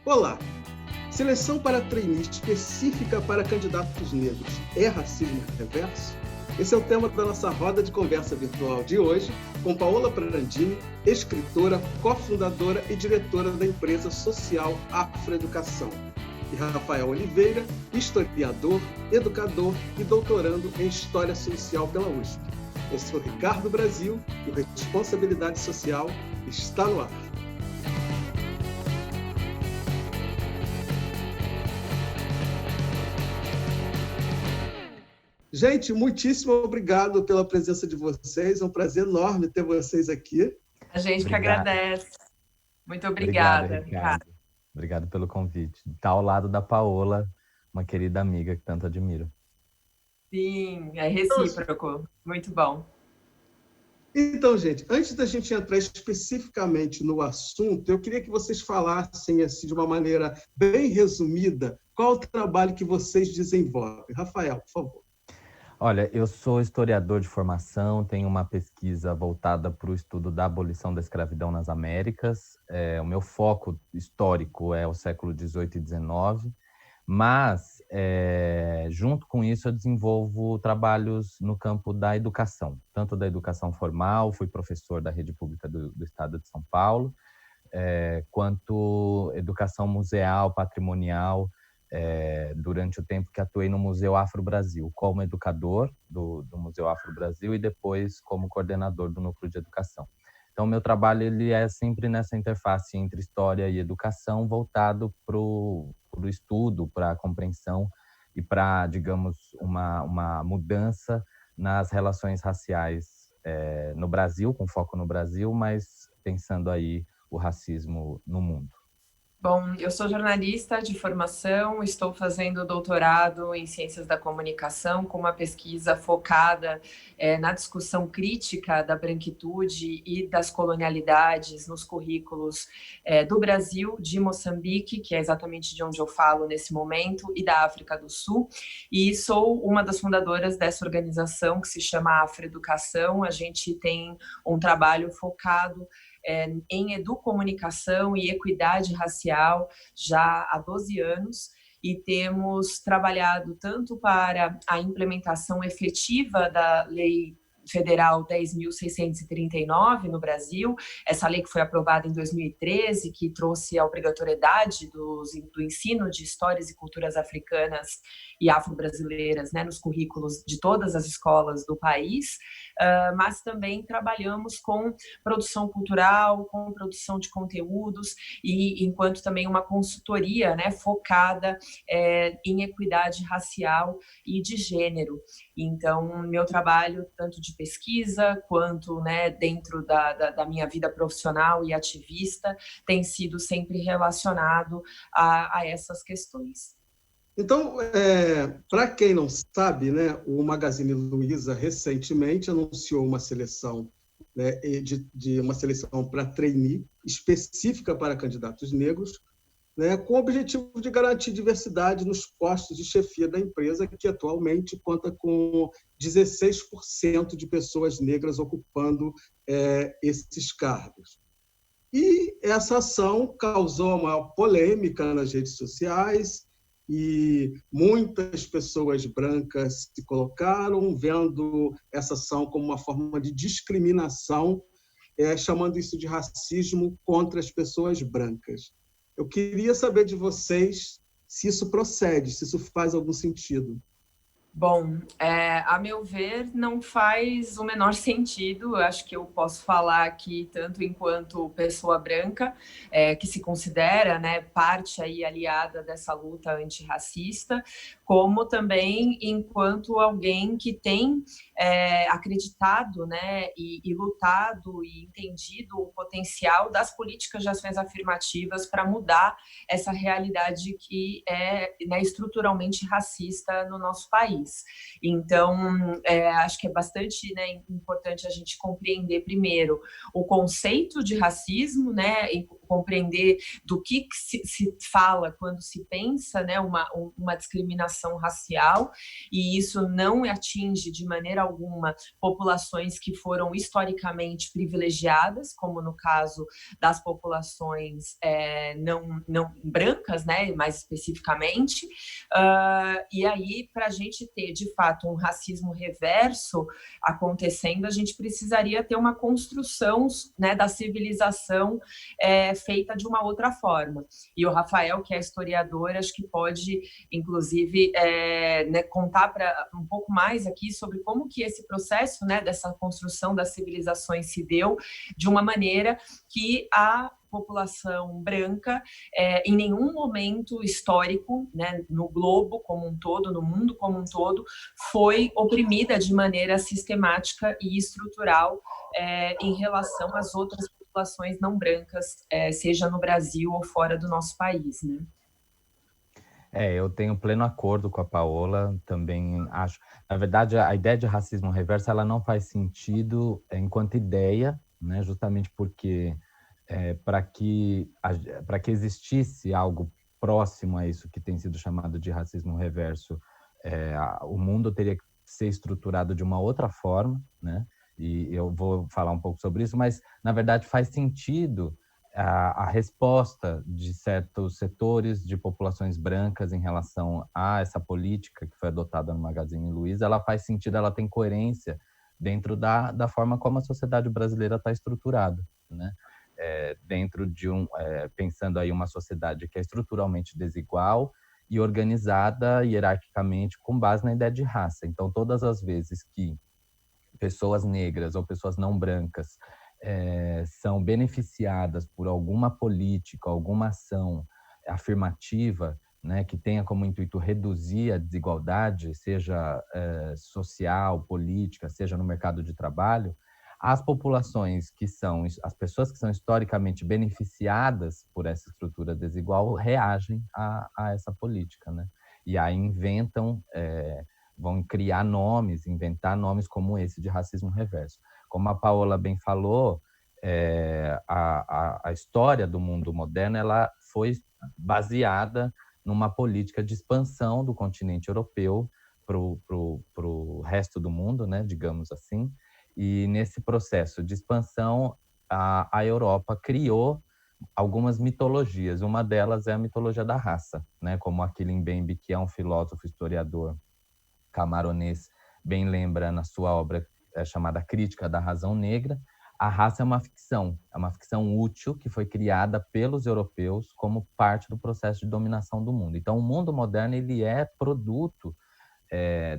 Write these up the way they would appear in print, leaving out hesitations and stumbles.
Olá! Seleção para trainee específica para candidatos negros é racismo reverso? Esse é o tema da nossa roda de conversa virtual de hoje, com Paola Prandini, escritora, cofundadora e diretora da empresa social Afroeducação, e Rafael Oliveira, historiador, educador e doutorando em História Social pela USP. Eu sou Ricardo Brasil e o Responsabilidade Social está no ar. Gente, muitíssimo obrigado pela presença de vocês. É um prazer enorme ter vocês aqui. A gente que agradece. Muito obrigada, Obrigado, Ricardo. Obrigado pelo convite. Está ao lado da Paola, uma querida amiga que tanto admiro. Sim, é recíproco. Muito bom. Então, gente, antes da gente entrar especificamente no assunto, eu queria que vocês falassem assim, de uma maneira bem resumida, qual o trabalho que vocês desenvolvem. Rafael, por favor. Olha, eu sou historiador de formação, tenho uma pesquisa voltada para o estudo da abolição da escravidão nas Américas. O meu foco histórico é o século XVIII e XIX, mas, junto com isso, eu desenvolvo trabalhos no campo da educação, tanto da educação formal, fui professor da rede pública do Estado de São Paulo, quanto educação museal, patrimonial, durante o tempo que atuei no Museu Afro Brasil, como educador do Museu Afro Brasil e depois como coordenador do Núcleo de Educação. Então, meu trabalho ele é sempre nessa interface entre história e educação, voltado para o estudo, para a compreensão e para, digamos, uma mudança nas relações raciais no Brasil, com foco no Brasil, mas pensando aí o racismo no mundo. Bom, eu sou jornalista de formação, estou fazendo doutorado em Ciências da Comunicação, com uma pesquisa focada na discussão crítica da branquitude e das colonialidades nos currículos do Brasil, de Moçambique, que é exatamente de onde eu falo nesse momento, e da África do Sul. E sou uma das fundadoras dessa organização que se chama Afroeducação. A gente tem um trabalho focado em educomunicação e equidade racial já há 12 anos, e temos trabalhado tanto para a implementação efetiva da Lei Federal 10.639 no Brasil, essa lei que foi aprovada em 2013, que trouxe a obrigatoriedade do ensino de histórias e culturas africanas e afro-brasileiras, né, nos currículos de todas as escolas do país, mas também trabalhamos com produção cultural, com produção de conteúdos, e enquanto também uma consultoria, né, focada em equidade racial e de gênero. Então, meu trabalho, tanto de pesquisa quanto, né, dentro da minha vida profissional e ativista, tem sido sempre relacionado a essas questões. Então, para quem não sabe, né, o Magazine Luiza recentemente anunciou uma seleção, né, de uma seleção para trainee específica para candidatos negros, né, com o objetivo de garantir diversidade nos postos de chefia da empresa, que atualmente conta com 16% de pessoas negras ocupando esses cargos. E essa ação causou uma maior polêmica nas redes sociais, e muitas pessoas brancas se colocaram vendo essa ação como uma forma de discriminação, chamando isso de racismo contra as pessoas brancas. Eu queria saber de vocês se isso procede, se isso faz algum sentido. Bom, a meu ver, não faz o menor sentido. Eu acho que eu posso falar aqui, tanto enquanto pessoa branca, que se considera, né, parte aí aliada dessa luta antirracista, como também enquanto alguém que tem acreditado, né, e lutado e entendido o potencial das políticas de ações afirmativas para mudar essa realidade que é, né, estruturalmente racista no nosso país. Então, acho que é bastante, né, importante a gente compreender primeiro o conceito de racismo, né, compreender do que se fala quando se pensa, né, uma discriminação racial, e isso não atinge de maneira alguma populações que foram historicamente privilegiadas, como no caso das populações não brancas, né, mais especificamente. E aí, para a gente ter, de fato, um racismo reverso acontecendo, a gente precisaria ter uma construção, né, da civilização feita de uma outra forma. E o Rafael, que é historiador, acho que pode, inclusive, né, contar um pouco mais aqui sobre como que esse processo, né, dessa construção das civilizações se deu de uma maneira que a população branca, em nenhum momento histórico, né, no globo como um todo, no mundo como um todo, foi oprimida de maneira sistemática e estrutural em relação às outras populações não brancas, seja no Brasil ou fora do nosso país, né? Eu tenho pleno acordo com a Paola, também acho. Na verdade, a ideia de racismo reverso, ela não faz sentido enquanto ideia, né? Justamente porque para que existisse algo próximo a isso que tem sido chamado de racismo reverso, o mundo teria que ser estruturado de uma outra forma, né? E eu vou falar um pouco sobre isso, mas na verdade faz sentido a resposta de certos setores de populações brancas em relação a essa política que foi adotada no Magazine Luiza. Ela faz sentido, ela tem coerência dentro da forma como a sociedade brasileira está estruturada, né? Dentro de pensando aí uma sociedade que é estruturalmente desigual e organizada hierarquicamente com base na ideia de raça. Então, todas as vezes que pessoas negras ou pessoas não brancas são beneficiadas por alguma política, alguma ação afirmativa, né, que tenha como intuito reduzir a desigualdade, seja social, política, seja no mercado de trabalho, as populações as pessoas que são historicamente beneficiadas por essa estrutura desigual reagem a essa política, né? E aí vão criar nomes, inventar nomes como esse de racismo reverso. Como a Paola bem falou, a história do mundo moderno ela foi baseada numa política de expansão do continente europeu para o resto do mundo, né, digamos assim. E nesse processo de expansão, a Europa criou algumas mitologias. Uma delas é a mitologia da raça, né, como Achille Mbembe, que é um filósofo historiador camaronês, bem lembra na sua obra chamada Crítica da Razão Negra. A raça é uma ficção útil que foi criada pelos europeus como parte do processo de dominação do mundo. Então, o mundo moderno ele é produto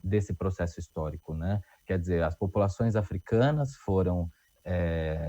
desse processo histórico, né? Quer dizer, as populações africanas foram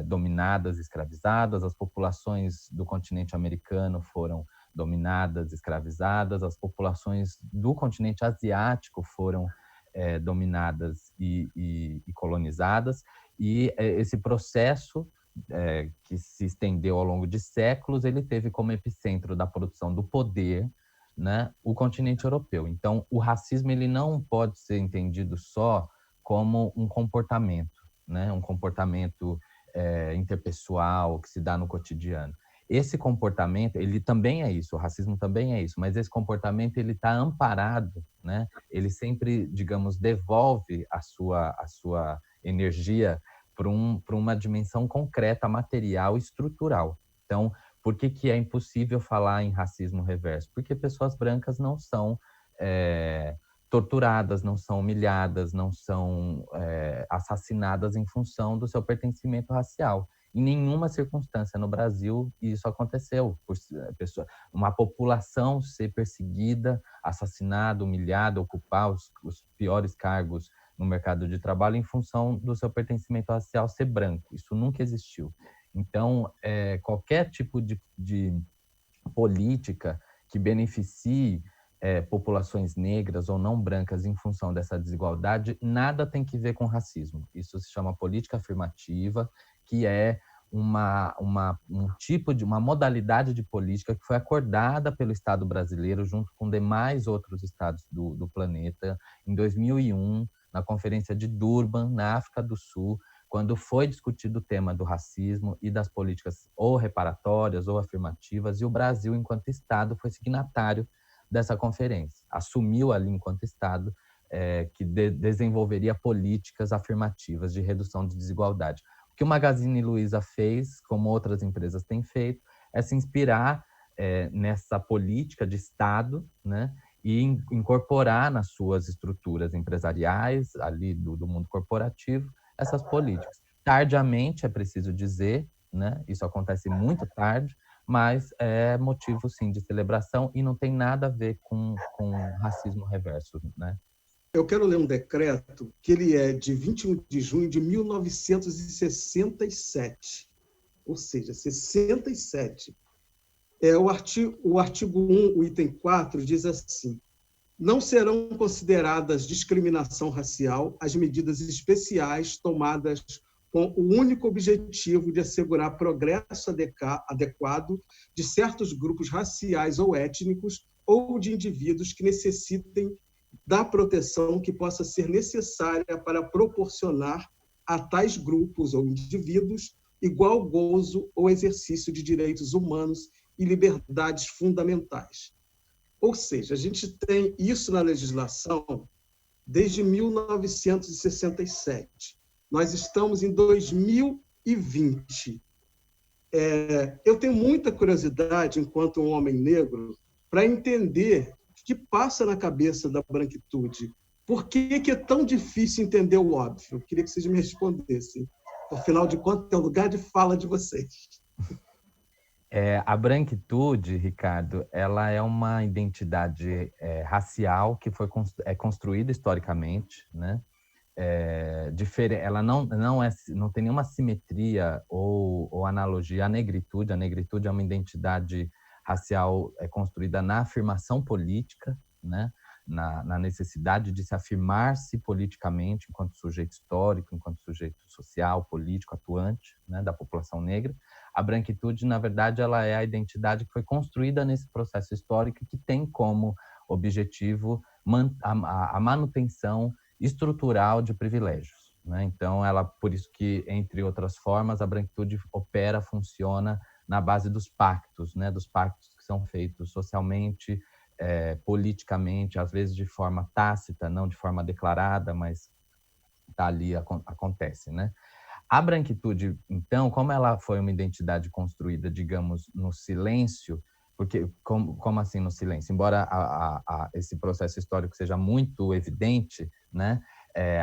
dominadas, escravizadas, as populações do continente americano foram dominadas, escravizadas, as populações do continente asiático foram dominadas e colonizadas, e esse processo que se estendeu ao longo de séculos, ele teve como epicentro da produção do poder, né, o continente europeu. Então, o racismo ele não pode ser entendido só como um comportamento, né, um comportamento interpessoal que se dá no cotidiano. Esse comportamento, ele também é isso, o racismo também é isso, mas esse comportamento ele está amparado, né? Ele sempre, digamos, devolve a sua energia para uma dimensão concreta, material, estrutural. Então, por que é impossível falar em racismo reverso? Porque pessoas brancas não são torturadas, não são humilhadas, não são assassinadas em função do seu pertencimento racial. Em nenhuma circunstância no Brasil isso aconteceu. Uma população ser perseguida, assassinada, humilhada, ocupar os piores cargos no mercado de trabalho em função do seu pertencimento racial ser branco. Isso nunca existiu. Então, qualquer tipo de política que beneficie populações negras ou não brancas em função dessa desigualdade, nada tem que ver com racismo. Isso se chama política afirmativa, que é uma modalidade de política que foi acordada pelo Estado brasileiro junto com demais outros estados do planeta em 2001, na Conferência de Durban, na África do Sul, quando foi discutido o tema do racismo e das políticas ou reparatórias ou afirmativas, e o Brasil, enquanto Estado, foi signatário dessa conferência. Assumiu ali, enquanto Estado, que desenvolveria políticas afirmativas de redução de desigualdade. O que o Magazine Luiza fez, como outras empresas têm feito, é se inspirar nessa política de Estado, né, e incorporar nas suas estruturas empresariais, ali do mundo corporativo, essas políticas. Tardiamente, é preciso dizer, né, isso acontece muito tarde, mas é motivo, sim, de celebração e não tem nada a ver com racismo reverso, né? Eu quero ler um decreto que ele é de 21 de junho de 1967, ou seja, 67. O artigo 1, o item 4, diz assim: não serão consideradas discriminação racial as medidas especiais tomadas com o único objetivo de assegurar progresso adequado de certos grupos raciais ou étnicos ou de indivíduos que necessitem da proteção que possa ser necessária para proporcionar a tais grupos ou indivíduos igual gozo ou exercício de direitos humanos e liberdades fundamentais. Ou seja, a gente tem isso na legislação desde 1967. Nós estamos em 2020. Eu tenho muita curiosidade, enquanto um homem negro, para entender o que passa na cabeça da branquitude. Por que é tão difícil entender o óbvio? Eu queria que vocês me respondessem. Afinal de contas, é o lugar de fala de vocês. A branquitude, Ricardo, ela é uma identidade racial que foi construída historicamente, né? Ela não tem nenhuma simetria ou analogia à negritude. A negritude é uma identidade racial construída na afirmação política, né? Na necessidade de se afirmar-se politicamente enquanto sujeito histórico, enquanto sujeito social, político, atuante, né, da população negra. A branquitude, na verdade, ela é a identidade que foi construída nesse processo histórico que tem como objetivo a manutenção estrutural de privilégios, né? Então, por isso que, entre outras formas, a branquitude funciona na base dos pactos, né? Dos pactos que são feitos socialmente, politicamente, às vezes de forma tácita, não de forma declarada, mas tá ali, acontece, né? A branquitude, então, como ela foi uma identidade construída, digamos, no silêncio, porque, como assim no silêncio? Embora esse processo histórico seja muito evidente, né,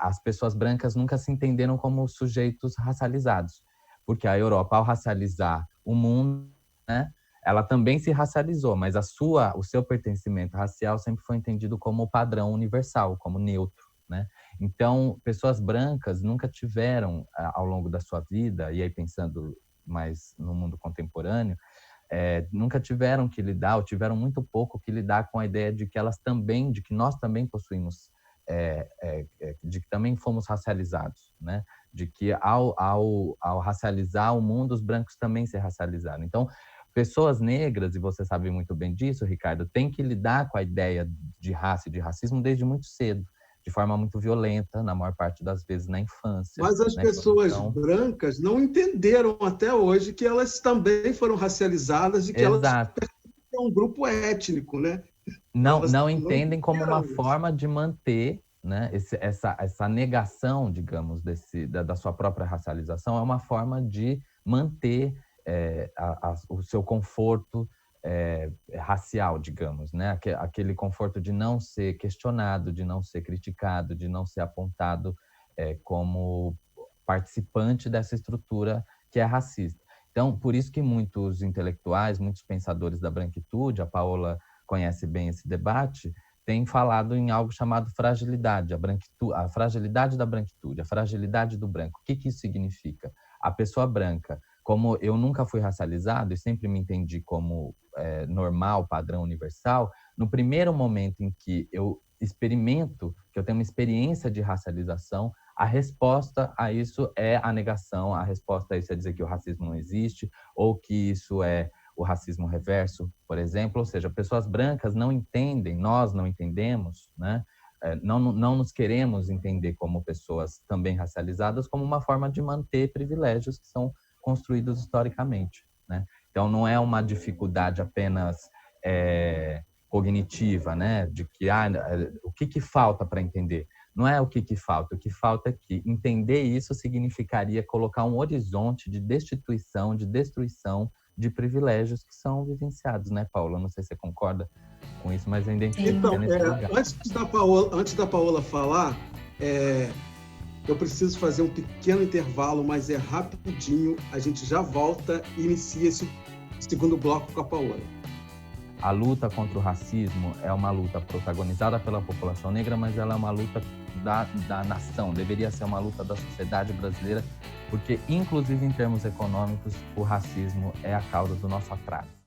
as pessoas brancas nunca se entenderam como sujeitos racializados, porque a Europa, ao racializar o mundo, né, ela também se racializou, mas o seu pertencimento racial sempre foi entendido como padrão universal, como neutro, né? Então, pessoas brancas nunca tiveram, ao longo da sua vida, e aí pensando mais no mundo contemporâneo, nunca tiveram que lidar, ou tiveram muito pouco que lidar com a ideia de que de que nós também possuímos, de que também fomos racializados, né? De que ao racializar o mundo, os brancos também se racializaram. Então, pessoas negras, e você sabe muito bem disso, Ricardo, têm que lidar com a ideia de raça e de racismo desde muito cedo, de forma muito violenta, na maior parte das vezes na infância. Mas as pessoas brancas não entenderam até hoje que elas também foram racializadas e que elas pertencem a um grupo étnico, né? Não entendem como uma forma de manter, né, essa negação, digamos, da sua própria racialização, é uma forma de manter o seu conforto racial, digamos, né? Aquele conforto de não ser questionado, de não ser criticado, de não ser apontado como participante dessa estrutura que é racista. Então, por isso que muitos intelectuais, muitos pensadores da branquitude, a Paola conhece bem esse debate, têm falado em algo chamado fragilidade, a fragilidade da branquitude, a fragilidade do branco. O que isso significa? A pessoa branca, como eu nunca fui racializado e sempre me entendi como normal, padrão universal, no primeiro momento em que eu experimento, que eu tenho uma experiência de racialização, a resposta a isso é a negação, a resposta a isso é dizer que o racismo não existe, ou que isso é o racismo reverso, por exemplo. Ou seja, pessoas brancas não entendem, nós não entendemos, né, não nos queremos entender como pessoas também racializadas como uma forma de manter privilégios que são construídos historicamente, né? Então, não é uma dificuldade apenas cognitiva, né? De que o que falta para entender? Não é o que falta. O que falta é que entender isso significaria colocar um horizonte de destituição, de destruição de privilégios que são vivenciados, né, Paula? Não sei se você concorda com isso, mas eu identifico então, que é nesse lugar. Antes da Paola falar, eu preciso fazer um pequeno intervalo, mas é rapidinho. A gente já volta e inicia esse segundo bloco com a Paola. A luta contra o racismo é uma luta protagonizada pela população negra, mas ela é uma luta da nação, deveria ser uma luta da sociedade brasileira, porque, inclusive em termos econômicos, o racismo é a causa do nosso atraso.